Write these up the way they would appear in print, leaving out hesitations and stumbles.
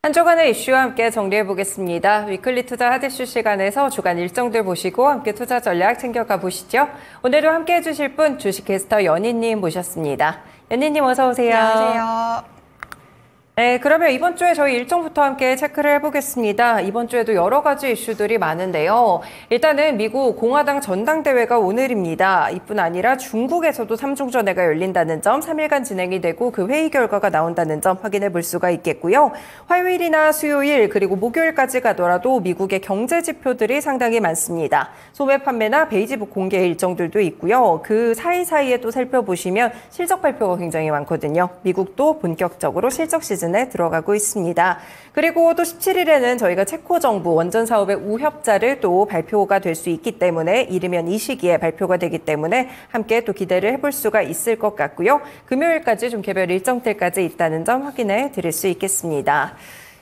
한 주간의 이슈와 함께 정리해 보겠습니다. 위클리 투자 핫이슈 시간에서 주간 일정들 보시고 함께 투자 전략 챙겨가 보시죠. 오늘도 함께 해주실 분 주식캐스터 연희님 모셨습니다. 연희님 어서 오세요. 안녕하세요. 네, 그러면 이번 주에 저희 일정부터 함께 체크를 해보겠습니다. 이번 주에도 여러 가지 이슈들이 많은데요. 일단은 미국 공화당 전당대회가 오늘입니다. 이뿐 아니라 중국에서도 3중전회가 열린다는 점, 3일간 진행이 되고 그 회의 결과가 나온다는 점 확인해 볼 수가 있겠고요. 화요일이나 수요일 그리고 목요일까지 가더라도 미국의 경제 지표들이 상당히 많습니다. 소매 판매나 베이지북 공개 일정들도 있고요. 그 사이사이에 또 살펴보시면 실적 발표가 굉장히 많거든요. 미국도 본격적으로 실적 시즌 에 들어가고 있습니다. 그리고 또 17일에는 저희가 체코 정부 원전 사업의 우협자를 또 발표가 될 수 있기 때문에 이르면 이 시기에 발표가 되기 때문에 함께 또 기대를 해볼 수가 있을 것 같고요. 금요일까지 좀 개별 일정들까지 있다는 점 확인해 드릴 수 있겠습니다.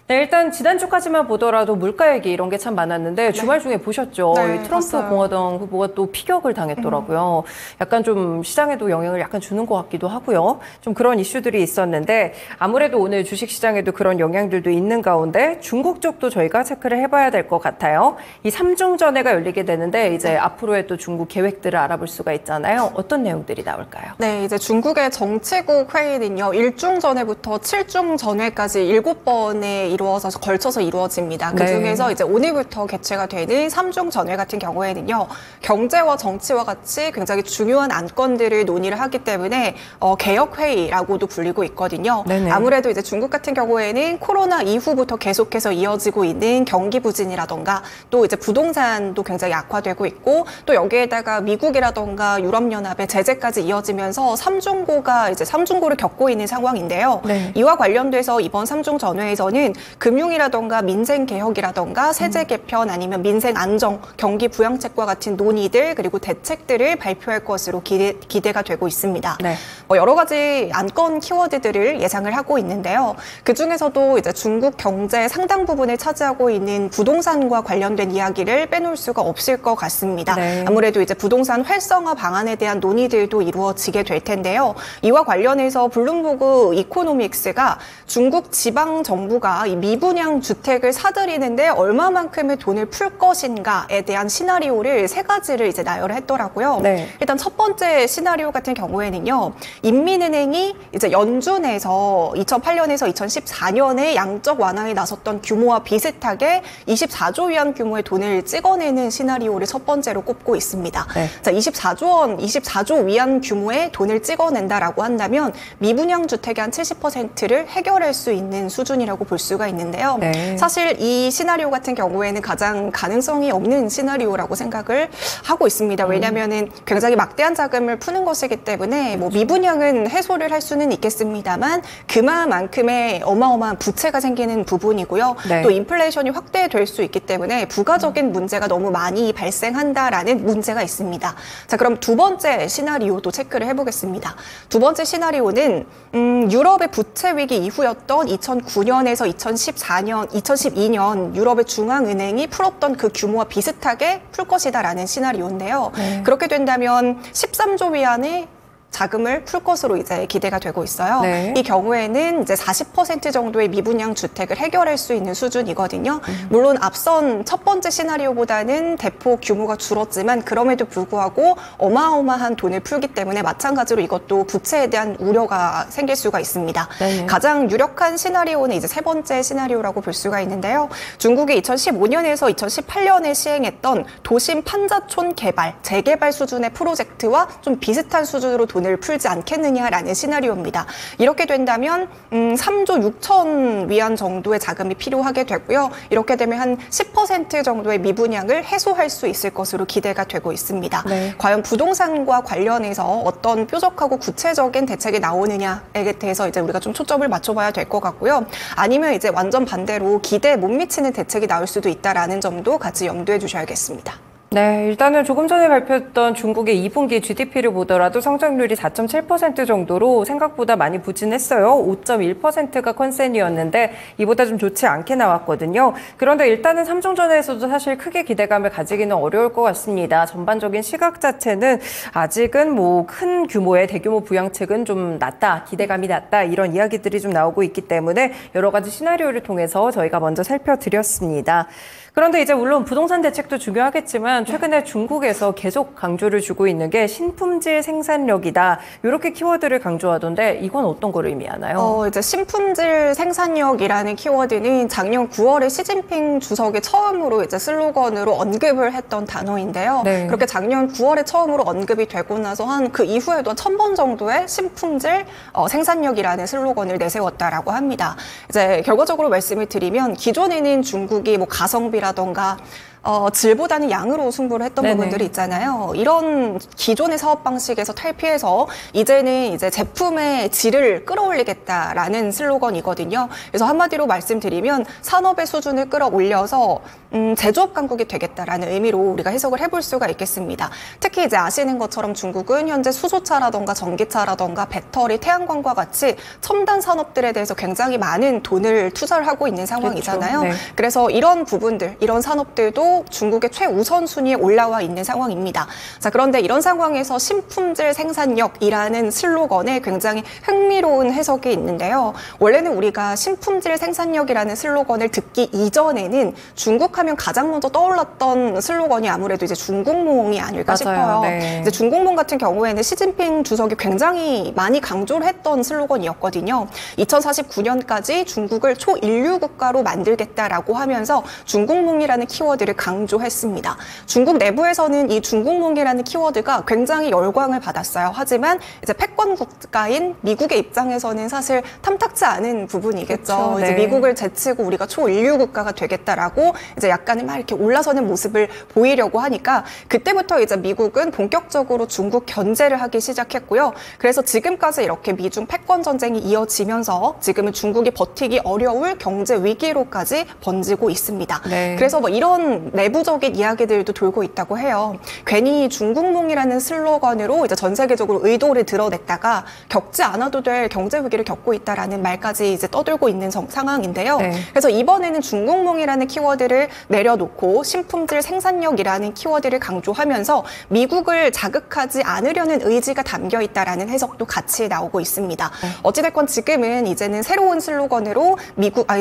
네, 일단 지난주까지만 보더라도 물가 얘기 이런 게 참 많았는데 주말 중에 보셨죠? 네, 이 트럼프 봤어요. 공화당 후보가 또 피격을 당했더라고요. 약간 좀 시장에도 영향을 약간 주는 것 같기도 하고요. 좀 그런 이슈들이 있었는데 아무래도 오늘 주식시장에도 그런 영향들도 있는 가운데 중국 쪽도 저희가 체크를 해봐야 될 것 같아요. 이 3중전회가 열리게 되는데 이제 앞으로의 또 중국 계획들을 알아볼 수가 있잖아요. 어떤 내용들이 나올까요? 네, 이제 중국의 정치국 회의는요, 1중전회부터 7중전회까지 7번에 이루어서 걸쳐서 이루어집니다. 그 중에서 이제 오늘부터 개최가 되는 3중전회 같은 경우에는요, 경제와 정치와 같이 굉장히 중요한 안건들을 논의를 하기 때문에 개혁회의라고도 불리고 있거든요. 네네. 아무래도 이제 중국 같은 경우에는 코로나 이후부터 계속해서 이어지고 있는 경기 부진이라던가 또 이제 부동산도 굉장히 악화되고 있고 또 여기에다가 미국이라던가 유럽연합의 제재까지 이어지면서 삼중고를 겪고 있는 상황인데요. 네. 이와 관련돼서 이번 3중전회에서는 금융이라던가 민생개혁이라던가 세제 개편 아니면 민생 안정, 경기 부양책과 같은 논의들 그리고 대책들을 발표할 것으로 기대가 되고 있습니다. 네. 여러 가지 안건 키워드들을 예상을 하고 있는데요. 그중에서도 이제 중국 경제 상당 부분을 차지하고 있는 부동산과 관련된 이야기를 빼놓을 수가 없을 것 같습니다. 네. 아무래도 이제 부동산 활성화 방안에 대한 논의들도 이루어지게 될 텐데요. 이와 관련해서 블룸버그 이코노믹스가 중국 지방 정부가 이 미분양 주택을 사들이는데 얼마만큼의 돈을 풀 것인가에 대한 시나리오를 세 가지를 이제 나열을 했더라고요. 네. 일단 첫 번째 시나리오 같은 경우에는요, 인민은행이 이제 연준에서 2008년에서 2014년에 양적 완화에 나섰던 규모와 비슷하게 24조 위안 규모의 돈을 찍어내는 시나리오를 첫 번째로 꼽고 있습니다. 네. 자, 24조 위안 규모의 돈을 찍어낸다라고 한다면 미분양 주택의 한 70%를 해결할 수 있는 수준이라고 볼 수가 있는데요. 네. 사실 이 시나리오 같은 경우에는 가장 가능성이 없는 시나리오라고 생각을 하고 있습니다. 왜냐하면은 굉장히 막대한 자금을 푸는 것이기 때문에 뭐 미분양은 해소를 할 수는 있겠습니다만 그만큼의 어마어마한 부채가 생기는 부분이고요. 네. 또 인플레이션이 확대될 수 있기 때문에 부가적인 문제가 너무 많이 발생한다라는 문제가 있습니다. 자, 그럼 두 번째 시나리오도 체크를 해보겠습니다. 두 번째 시나리오는 유럽의 부채 위기 이후였던 2009년에서 2012년 유럽의 중앙은행이 풀었던 그 규모와 비슷하게 풀 것이다라는 시나리오인데요. 네. 그렇게 된다면 13조 위안의 자금을 풀 것으로 이제 기대가 되고 있어요. 네. 이 경우에는 이제 40% 정도의 미분양 주택을 해결할 수 있는 수준이거든요. 물론 앞선 첫 번째 시나리오보다는 대폭 규모가 줄었지만 그럼에도 불구하고 어마어마한 돈을 풀기 때문에 마찬가지로 이것도 부채에 대한 우려가 생길 수가 있습니다. 네. 가장 유력한 시나리오는 이제 세 번째 시나리오라고 볼 수가 있는데요. 중국이 2015년에서 2018년에 시행했던 도심 판자촌 개발, 재개발 수준의 프로젝트와 좀 비슷한 수준으로 돈을 풀지 않겠느냐라는 시나리오입니다. 이렇게 된다면 3조 6천 위안 정도의 자금이 필요하게 되고요. 이렇게 되면 한 10% 정도의 미분양을 해소할 수 있을 것으로 기대가 되고 있습니다. 네. 과연 부동산과 관련해서 어떤 뾰족하고 구체적인 대책이 나오느냐에 대해서 이제 우리가 좀 초점을 맞춰봐야 될 것 같고요. 아니면 이제 완전 반대로 기대에 못 미치는 대책이 나올 수도 있다라는 점도 같이 염두해 주셔야겠습니다. 네, 일단은 조금 전에 발표했던 중국의 2분기 GDP를 보더라도 성장률이 4.7% 정도로 생각보다 많이 부진했어요. 5.1%가 컨센이었는데 이보다 좀 좋지 않게 나왔거든요. 그런데 일단은 삼중전에서도 사실 크게 기대감을 가지기는 어려울 것 같습니다. 전반적인 시각 자체는 아직은 뭐 큰 규모의 대규모 부양책은 좀 낮다, 기대감이 낮다 이런 이야기들이 좀 나오고 있기 때문에 여러 가지 시나리오를 통해서 저희가 먼저 살펴드렸습니다. 그런데 이제 물론 부동산 대책도 중요하겠지만 최근에 중국에서 계속 강조를 주고 있는 게 신품질 생산력이다. 이렇게 키워드를 강조하던데 이건 어떤 걸 의미하나요? 이제 신품질 생산력이라는 키워드는 작년 9월에 시진핑 주석이 처음으로 이제 슬로건으로 언급을 했던 단어인데요. 네. 그렇게 작년 9월에 처음으로 언급이 되고 나서 한 그 이후에도 한 1000번 정도의 신품질 생산력이라는 슬로건을 내세웠다라고 합니다. 이제 결과적으로 말씀을 드리면 기존에는 중국이 뭐 가성비라던가 질보다는 양으로 승부를 했던 네네. 부분들이 있잖아요. 이런 기존의 사업 방식에서 탈피해서 이제는 이제 제품의 질을 끌어올리겠다라는 슬로건이거든요. 그래서 한마디로 말씀드리면 산업의 수준을 끌어올려서 제조업 강국이 되겠다라는 의미로 우리가 해석을 해볼 수가 있겠습니다. 특히 이제 아시는 것처럼 중국은 현재 수소차라던가 전기차라던가 배터리, 태양광과 같이 첨단 산업들에 대해서 굉장히 많은 돈을 투자를 하고 있는 상황이잖아요. 그렇죠. 네. 그래서 이런 부분들, 이런 산업들도 중국의 최우선 순위에 올라와 있는 상황입니다. 자, 그런데 이런 상황에서 신품질 생산력이라는 슬로건에 굉장히 흥미로운 해석이 있는데요. 원래는 우리가 신품질 생산력이라는 슬로건을 듣기 이전에는 중국 하면 가장 먼저 떠올랐던 슬로건이 아무래도 이제 중국몽이 아닐까 싶어요. 네. 이제 중국몽 같은 경우에는 시진핑 주석이 굉장히 많이 강조를 했던 슬로건이었거든요. 2049년까지 중국을 초인류 국가로 만들겠다라고 하면서 중국몽이라는 키워드를 강조했습니다. 중국 내부에서는 이 중국몽이라는 키워드가 굉장히 열광을 받았어요. 하지만 이제 패권 국가인 미국의 입장에서는 사실 탐탁지 않은 부분이겠죠. 그렇죠. 네. 이제 미국을 제치고 우리가 초인류 국가가 되겠다라고 이제 약간은 막 이렇게 올라서는 모습을 보이려고 하니까 그때부터 이제 미국은 본격적으로 중국 견제를 하기 시작했고요. 그래서 지금까지 이렇게 미중 패권 전쟁이 이어지면서 지금은 중국이 버티기 어려울 경제 위기로까지 번지고 있습니다. 네. 그래서 뭐 이런 내부적인 이야기들도 돌고 있다고 해요. 괜히 중국몽이라는 슬로건으로 이제 전 세계적으로 의도를 드러냈다가 겪지 않아도 될 경제 위기를 겪고 있다라는 말까지 이제 떠들고 있는 상황인데요. 네. 그래서 이번에는 중국몽이라는 키워드를 내려놓고 신품질 생산력이라는 키워드를 강조하면서 미국을 자극하지 않으려는 의지가 담겨 있다라는 해석도 같이 나오고 있습니다. 어찌됐건 지금은 이제는 새로운 슬로건으로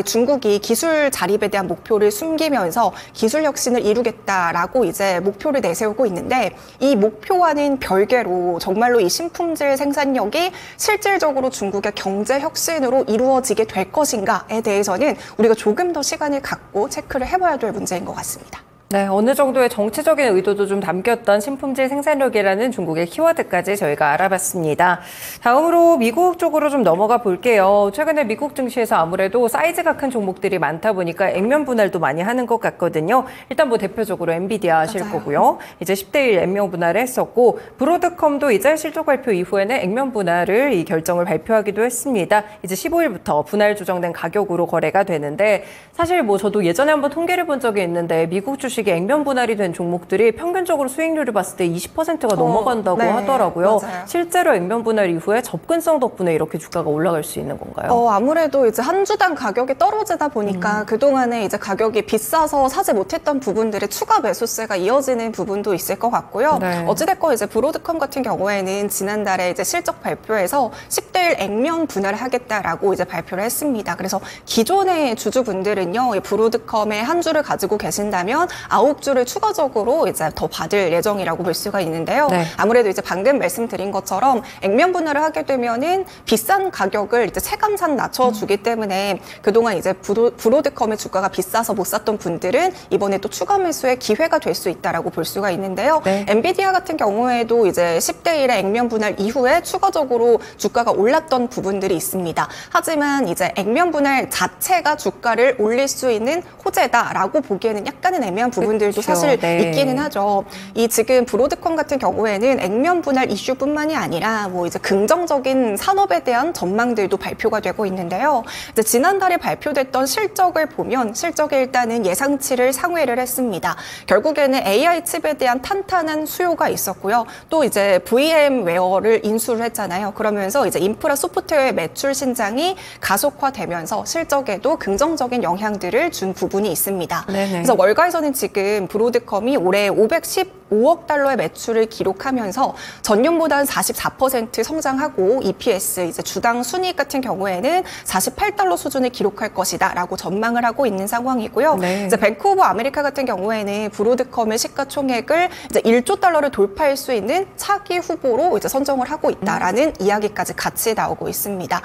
중국이 기술 자립에 대한 목표를 숨기면서 기술 혁신을 이루겠다라고 이제 목표를 내세우고 있는데 이 목표와는 별개로 정말로 이 신품질 생산력이 실질적으로 중국의 경제 혁신으로 이루어지게 될 것인가에 대해서는 우리가 조금 더 시간을 갖고 체크를 해봐야 될 문제인 것 같습니다. 네, 어느 정도의 정치적인 의도도 좀 담겼던 신품질 생산력이라는 중국의 키워드까지 저희가 알아봤습니다. 다음으로 미국 쪽으로 좀 넘어가 볼게요. 최근에 미국 증시에서 아무래도 사이즈가 큰 종목들이 많다 보니까 액면 분할도 많이 하는 것 같거든요. 일단 뭐 대표적으로 엔비디아 하실 맞아요. 거고요. 이제 10대1 액면 분할을 했었고 브로드컴도 이제 실적 발표 이후에는 액면 분할을 이 결정을 발표하기도 했습니다. 이제 15일부터 분할 조정된 가격으로 거래가 되는데 사실 뭐 저도 예전에 한번 통계를 본 적이 있는데 미국 주식 액면 분할이 된 종목들이 평균적으로 수익률을 봤을 때 20%가 넘어간다고 네, 하더라고요. 맞아요. 실제로 액면 분할 이후에 접근성 덕분에 이렇게 주가가 올라갈 수 있는 건가요? 아무래도 이제 한 주당 가격이 떨어지다 보니까 그동안에 이제 가격이 비싸서 사지 못했던 부분들의 추가 매수세가 이어지는 부분도 있을 것 같고요. 네. 어찌됐건 이제 브로드컴 같은 경우에는 지난달에 이제 실적 발표에서 10대1 액면 분할을 하겠다라고 이제 발표를 했습니다. 그래서 기존의 주주분들은요, 이 브로드컴의 한 주를 가지고 계신다면 9주를 추가적으로 이제 더 받을 예정이라고 볼 수가 있는데요. 네. 아무래도 이제 방금 말씀드린 것처럼 액면 분할을 하게 되면은 비싼 가격을 이제 체감상 낮춰주기 때문에 그동안 이제 브로드컴의 주가가 비싸서 못 샀던 분들은 이번에 또 추가 매수의 기회가 될 수 있다라고 볼 수가 있는데요. 네. 엔비디아 같은 경우에도 이제 10대1의 액면 분할 이후에 추가적으로 주가가 올랐던 부분들이 있습니다. 하지만 이제 액면 분할 자체가 주가를 올릴 수 있는 호재다라고 보기에는 약간은 애매한 부분 부분들도 그쵸. 사실 네. 있기는 하죠. 이 지금 브로드컴 같은 경우에는 액면 분할 이슈뿐만이 아니라 뭐 이제 긍정적인 산업에 대한 전망들도 발표가 되고 있는데요. 이제 지난달에 발표됐던 실적을 보면 실적에 일단은 예상치를 상회를 했습니다. 결국에는 AI 칩에 대한 탄탄한 수요가 있었고요. 또 이제 VM웨어를 인수를 했잖아요. 그러면서 이제 인프라 소프트웨어 매출 신장이 가속화되면서 실적에도 긍정적인 영향들을 준 부분이 있습니다. 네네. 그래서 월가에서는 지금 브로드컴이 올해 515억 달러의 매출을 기록하면서 전년보다 한 44% 성장하고 EPS 이제 주당 순이익 같은 경우에는 48달러 수준을 기록할 것이다라고 전망을 하고 있는 상황이고요. 네. 이제 뱅크 오브 아메리카 같은 경우에는 브로드컴의 시가총액을 이제 1조 달러를 돌파할 수 있는 차기 후보로 이제 선정을 하고 있다라는 이야기까지 같이 나오고 있습니다.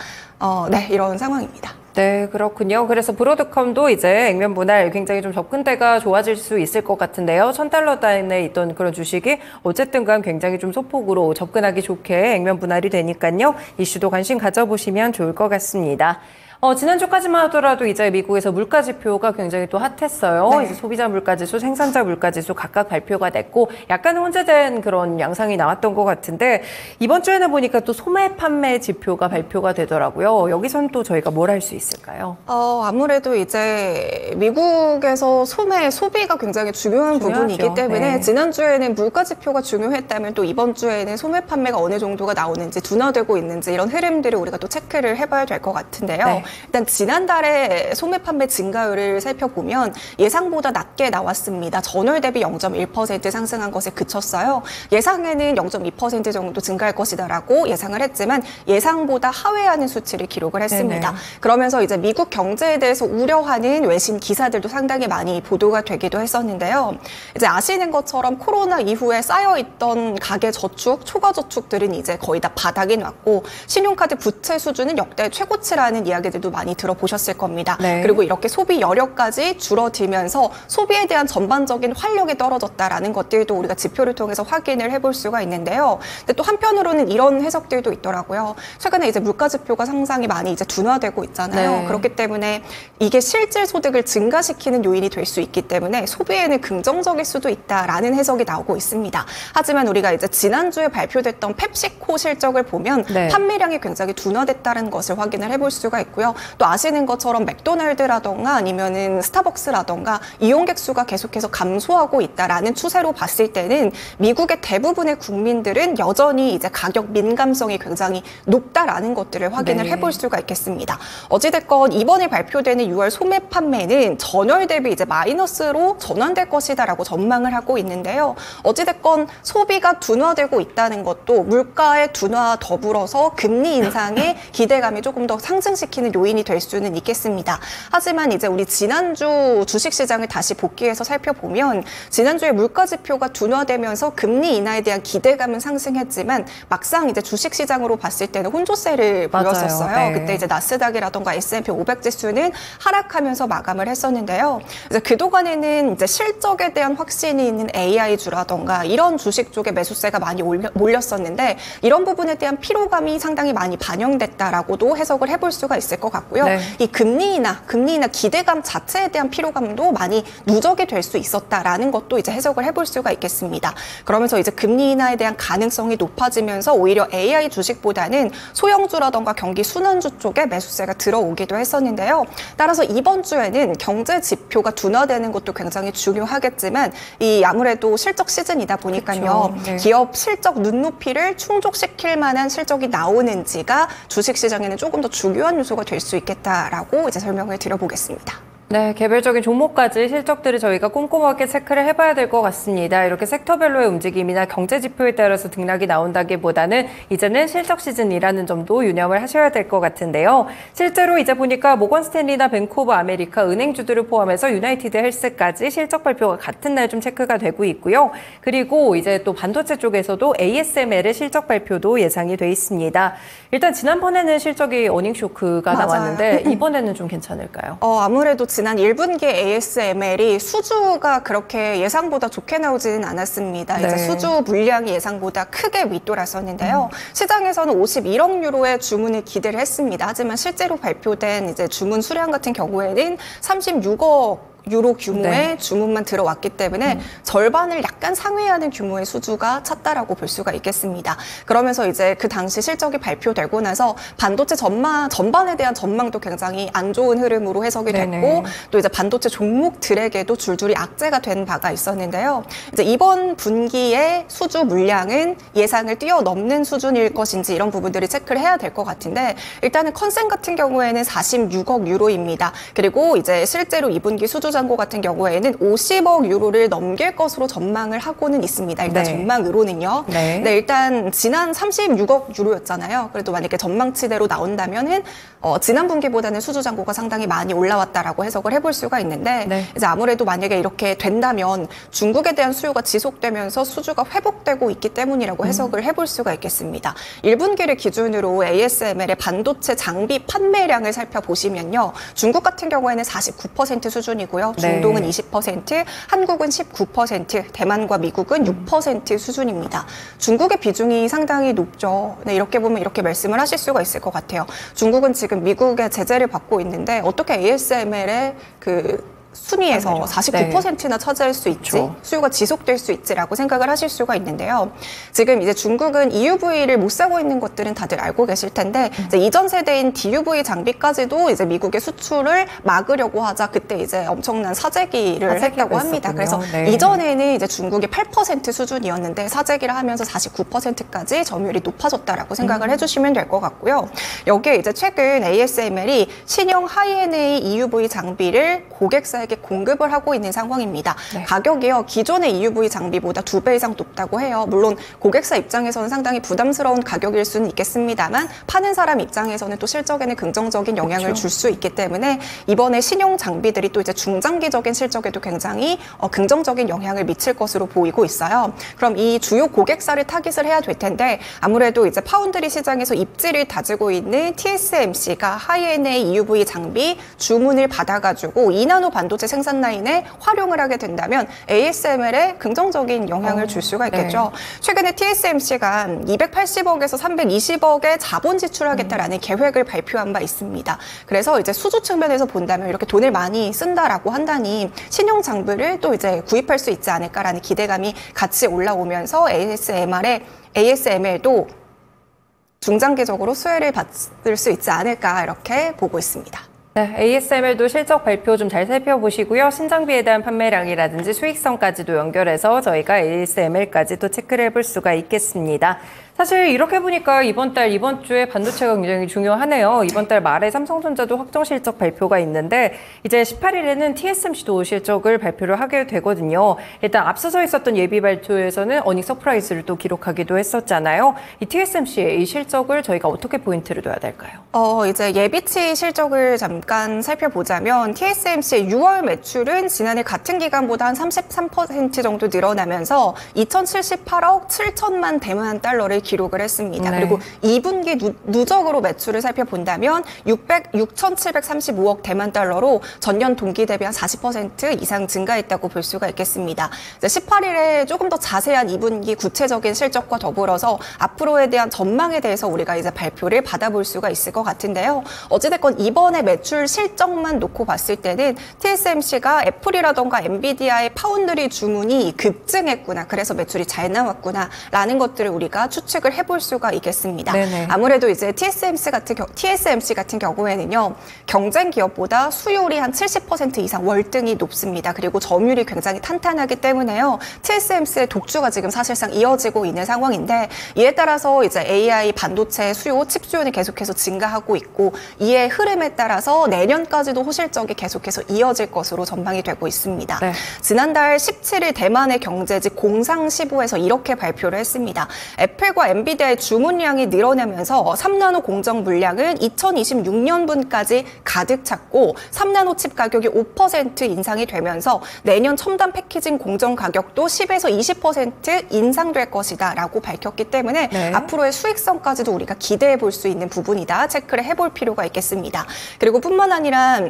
네, 이런 상황입니다. 네, 그렇군요. 그래서 브로드컴도 이제 액면 분할 굉장히 좀 접근대가 좋아질 수 있을 것 같은데요. 1,000달러 단에 있던 그런 주식이 어쨌든 간 굉장히 좀 소폭으로 접근하기 좋게 액면 분할이 되니까요. 이슈도 관심 가져보시면 좋을 것 같습니다. 지난주까지만 하더라도 이제 미국에서 물가 지표가 굉장히 또 핫했어요. 네. 이제 소비자 물가 지수, 생산자 물가 지수 각각 발표가 됐고 약간 혼재된 그런 양상이 나왔던 것 같은데 이번 주에는 보니까 또 소매 판매 지표가 발표가 되더라고요. 여기선 또 저희가 뭘 할 수 있을까요? 아무래도 이제 미국에서 소비가 굉장히 중요한 중요하죠. 부분이기 때문에 네. 지난주에는 물가 지표가 중요했다면 또 이번 주에는 소매 판매가 어느 정도가 나오는지 둔화되고 있는지 이런 흐름들을 우리가 또 체크를 해봐야 될 것 같은데요. 네. 일단 지난달에 소매 판매 증가율을 살펴보면 예상보다 낮게 나왔습니다. 전월 대비 0.1% 상승한 것에 그쳤어요. 예상에는 0.2% 정도 증가할 것이다라고 예상을 했지만 예상보다 하회하는 수치를 기록을 했습니다. 네네. 그러면서 이제 미국 경제에 대해서 우려하는 외신 기사들도 상당히 많이 보도가 되기도 했었는데요. 이제 아시는 것처럼 코로나 이후에 쌓여있던 가계 저축, 초과 저축들은 이제 거의 다 바닥이 났고 신용카드 부채 수준은 역대 최고치라는 이야기들도 많이 들어보셨을 겁니다. 네. 그리고 이렇게 소비 여력까지 줄어들면서 소비에 대한 전반적인 활력이 떨어졌다라는 것들도 우리가 지표를 통해서 확인을 해볼 수가 있는데요. 근데 또 한편으로는 이런 해석들도 있더라고요. 최근에 이제 물가 지표가 상당히 많이 이제 둔화되고 있잖아요. 네. 그렇기 때문에 이게 실질 소득을 증가시키는 요인이 될 수 있기 때문에 소비에는 긍정적일 수도 있다라는 해석이 나오고 있습니다. 하지만 우리가 이제 지난주에 발표됐던 펩시코 실적을 보면 네. 판매량이 굉장히 둔화됐다는 것을 확인을 해볼 수가 있고요. 또 아시는 것처럼 맥도날드라던가 아니면은 스타벅스라던가 이용객 수가 계속해서 감소하고 있다라는 추세로 봤을 때는 미국의 대부분의 국민들은 여전히 이제 가격 민감성이 굉장히 높다라는 것들을 확인을 네. 해볼 수가 있겠습니다. 어찌됐건 이번에 발표되는 6월 소매 판매는 전월 대비 이제 마이너스로 전환될 것이다라고 전망을 하고 있는데요. 어찌됐건 소비가 둔화되고 있다는 것도 물가의 둔화 더불어서 금리 인상의 기대감이 조금 더 상승시키는 요인이 될 수는 있겠습니다. 하지만 이제 우리 지난주 주식시장을 다시 복귀해서 살펴보면 지난주에 물가 지표가 둔화되면서 금리 인하에 대한 기대감은 상승했지만 막상 이제 주식시장으로 봤을 때는 혼조세를 맞아요. 보였었어요. 네. 그때 이제 나스닥이라던가 S&P 500 지수는 하락하면서 마감을 했었는데요. 이제 그동안에는 이제 실적에 대한 확신이 있는 AI주라던가 이런 주식 쪽에 매수세가 많이 몰렸었는데 이런 부분에 대한 피로감이 상당히 많이 반영됐다라고도 해석을 해볼 수가 있을 것 같고요. 네. 이 금리 인하 기대감 자체에 대한 피로감도 많이 누적이 될 수 있었다라는 것도 이제 해석을 해볼 수가 있겠습니다. 그러면서 이제 금리 인하에 대한 가능성이 높아지면서 오히려 AI 주식보다는 소형주라던가 경기 순환주 쪽에 매수세가 들어오기도 했었는데요. 따라서 이번 주에는 경제 지표가 둔화되는 것도 굉장히 중요하겠지만 이 아무래도 실적 시즌이다 보니까요. 그렇죠. 네. 기업 실적 눈높이를 충족시킬 만한 실적이 나오는지가 주식시장에는 조금 더 중요한 요소가 될 수 있겠다라고 이제 설명을 드려보겠습니다. 네, 개별적인 종목까지 실적들을 저희가 꼼꼼하게 체크를 해봐야 될 것 같습니다. 이렇게 섹터별로의 움직임이나 경제 지표에 따라서 등락이 나온다기보다는 이제는 실적 시즌이라는 점도 유념을 하셔야 될 것 같은데요. 실제로 이제 보니까 모건 스탠리나 뱅크 오브 아메리카 은행주들을 포함해서 유나이티드 헬스까지 실적 발표가 같은 날 좀 체크가 되고 있고요. 그리고 이제 또 반도체 쪽에서도 ASML의 실적 발표도 예상이 돼 있습니다. 일단 지난번에는 실적이 어닝 쇼크가 맞아요. 나왔는데 이번에는 좀 괜찮을까요? 아무래도 지난 1분기 ASML이 수주가 그렇게 예상보다 좋게 나오지는 않았습니다. 네. 이제 수주 물량이 예상보다 크게 윗돌았었는데요. 시장에서는 51억 유로의 주문을 기대를 했습니다. 하지만 실제로 발표된 이제 주문 수량 같은 경우에는 36억 유로 규모의 네. 주문만 들어왔기 때문에 절반을 약간 상회하는 규모의 수주가 찼다라고 볼 수가 있겠습니다. 그러면서 이제 그 당시 실적이 발표되고 나서 반도체 전반에 대한 전망도 굉장히 안 좋은 흐름으로 해석이 됐고 네네. 또 이제 반도체 종목들에게도 줄줄이 악재가 된 바가 있었는데요. 이제 이번 분기의 수주 물량은 예상을 뛰어넘는 수준일 것인지 이런 부분들이 체크를 해야 될 것 같은데 일단은 컨센 같은 경우에는 46억 유로입니다. 그리고 이제 실제로 2분기 수주 잔고 같은 경우에는 50억 유로를 넘길 것으로 전망을 하고는 있습니다. 일단 네. 전망으로는요. 네. 네, 일단 지난 36억 유로였잖아요. 그래도 만약에 전망치대로 나온다면은 지난 분기보다는 수주 잔고가 상당히 많이 올라왔다라고 해석을 해볼 수가 있는데 네. 이제 아무래도 만약에 이렇게 된다면 중국에 대한 수요가 지속되면서 수주가 회복되고 있기 때문이라고 해석을 해볼 수가 있겠습니다. 1분기를 기준으로 ASML의 반도체 장비 판매량을 살펴보시면요. 중국 같은 경우에는 49% 수준이고요. 중동은 네. 20%, 한국은 19%, 대만과 미국은 6% 수준입니다. 중국의 비중이 상당히 높죠. 네, 이렇게 보면 이렇게 말씀을 하실 수가 있을 것 같아요. 중국은 지금 미국의 제재를 받고 있는데 어떻게 ASML의 순위에서 49%나 차지할 수 있지, 그렇죠. 수요가 지속될 수 있지라고 생각을 하실 수가 있는데요. 지금 이제 중국은 EUV를 못 사고 있는 것들은 다들 알고 계실 텐데 이제 이전 세대인 DUV 장비까지도 이제 미국의 수출을 막으려고 하자 그때 이제 엄청난 사재기를 했다고 합니다. 그래서 네. 이전에는 이제 중국이 8% 수준이었는데 사재기를 하면서 49%까지 점유율이 높아졌다라고 생각을 해주시면 될 것 같고요. 여기에 이제 최근 ASML이 신형 하이NA EUV 장비를 고객사에 공급을 하고 있는 상황입니다. 네. 가격이요. 기존의 EUV 장비보다 2배 이상 높다고 해요. 물론 고객사 입장에서는 상당히 부담스러운 가격일 수는 있겠습니다만 파는 사람 입장에서는 또 실적에는 긍정적인 영향을 그렇죠. 줄 수 있기 때문에 이번에 신형 장비들이 또 이제 중장기적인 실적에도 굉장히 긍정적인 영향을 미칠 것으로 보이고 있어요. 그럼 이 주요 고객사를 타깃을 해야 될 텐데 아무래도 이제 파운드리 시장에서 입지를 다지고 있는 TSMC가 하이NA EUV 장비 주문을 받아가지고 2나노 반도체 생산 라인에 활용을 하게 된다면 ASML에 긍정적인 영향을 줄 수가 있겠죠. 네. 최근에 TSMC가 280억에서 320억의 자본 지출하겠다라는 계획을 발표한 바 있습니다. 그래서 이제 수주 측면에서 본다면 이렇게 돈을 많이 쓴다라고 한다니 신형 장비를 또 이제 구입할 수 있지 않을까라는 기대감이 같이 올라오면서 ASML도 중장기적으로 수혜를 받을 수 있지 않을까 이렇게 보고 있습니다. 네, ASML도 실적 발표 좀 잘 살펴보시고요. 신장비에 대한 판매량이라든지 수익성까지도 연결해서 저희가 ASML까지 또 체크를 해볼 수가 있겠습니다. 사실 이렇게 보니까 이번 주에 반도체가 굉장히 중요하네요. 이번 달 말에 삼성전자도 확정 실적 발표가 있는데 이제 18일에는 TSMC도 실적을 발표를 하게 되거든요. 일단 앞서서 있었던 예비 발표에서는 어닝 서프라이즈를 또 기록하기도 했었잖아요. 이 TSMC의 이 실적을 저희가 어떻게 포인트를 둬야 될까요? 이제 예비치 실적을 잠깐 살펴보자면 TSMC의 6월 매출은 지난해 같은 기간보다 한 33% 정도 늘어나면서 2,078억 7천만 대만 달러를 기록을 했습니다. 네. 그리고 2분기 누적으로 매출을 살펴본다면 6,735억 대만 달러로 전년 동기 대비 한 40% 이상 증가했다고 볼 수가 있겠습니다. 이제 18일에 조금 더 자세한 2분기 구체적인 실적과 더불어서 앞으로에 대한 전망에 대해서 우리가 이제 발표를 받아볼 수가 있을 것 같은데요. 어찌됐건 이번에 매출 실적만 놓고 봤을 때는 TSMC가 애플이라던가 엔비디아의 파운드리 주문이 급증했구나. 그래서 매출이 잘 나왔구나. 라는 것들을 우리가 추측을 해볼 수가 있겠습니다. 네네. 아무래도 이제 TSMC 같은 경우에는요. 경쟁 기업보다 수율이 한 70% 이상 월등히 높습니다. 그리고 점유율이 굉장히 탄탄하기 때문에요. TSMC의 독주가 지금 사실상 이어지고 있는 상황인데 이에 따라서 이제 AI 반도체 수요, 칩 수요는 계속해서 증가하고 있고 이에 흐름에 따라서 내년까지도 호실적이 계속해서 이어질 것으로 전망이 되고 있습니다. 네. 지난달 17일 대만의 경제지 공상시보에서 이렇게 발표를 했습니다. 애플과 엔비디아의 주문량이 늘어나면서 3나노 공정 물량은 2026년분까지 가득 찼고 3나노 칩 가격이 5% 인상이 되면서 내년 첨단 패키징 공정 가격도 10에서 20% 인상될 것이다 라고 밝혔기 때문에 네. 앞으로의 수익성까지도 우리가 기대해 볼 수 있는 부분이다. 체크를 해볼 필요가 있겠습니다. 그리고 뿐만 아니라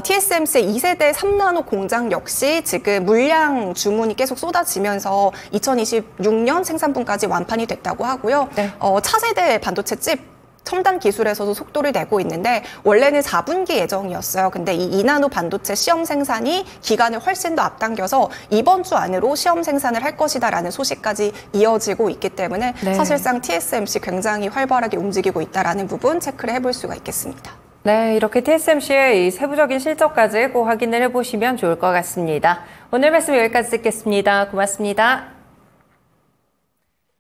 TSMC의 2세대 3나노 공장 역시 지금 물량 주문이 계속 쏟아지면서 2026년 생산분까지 완판이 됐다고 하고요. 네. 차세대 반도체 칩 첨단 기술에서도 속도를 내고 있는데 원래는 4분기 예정이었어요. 근데 이 2나노 반도체 시험 생산이 기간을 훨씬 더 앞당겨서 이번 주 안으로 시험 생산을 할 것이다라는 소식까지 이어지고 있기 때문에 네. 사실상 TSMC 굉장히 활발하게 움직이고 있다라는 부분 체크를 해볼 수가 있겠습니다. 네, 이렇게 TSMC의 이 세부적인 실적까지 꼭 확인을 해보시면 좋을 것 같습니다. 오늘 말씀 여기까지 듣겠습니다. 고맙습니다.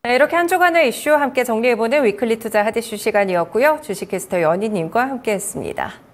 네, 이렇게 한 주간의 이슈 함께 정리해보는 위클리 투자 핫이슈 시간이었고요. 주식캐스터 연희님과 함께했습니다.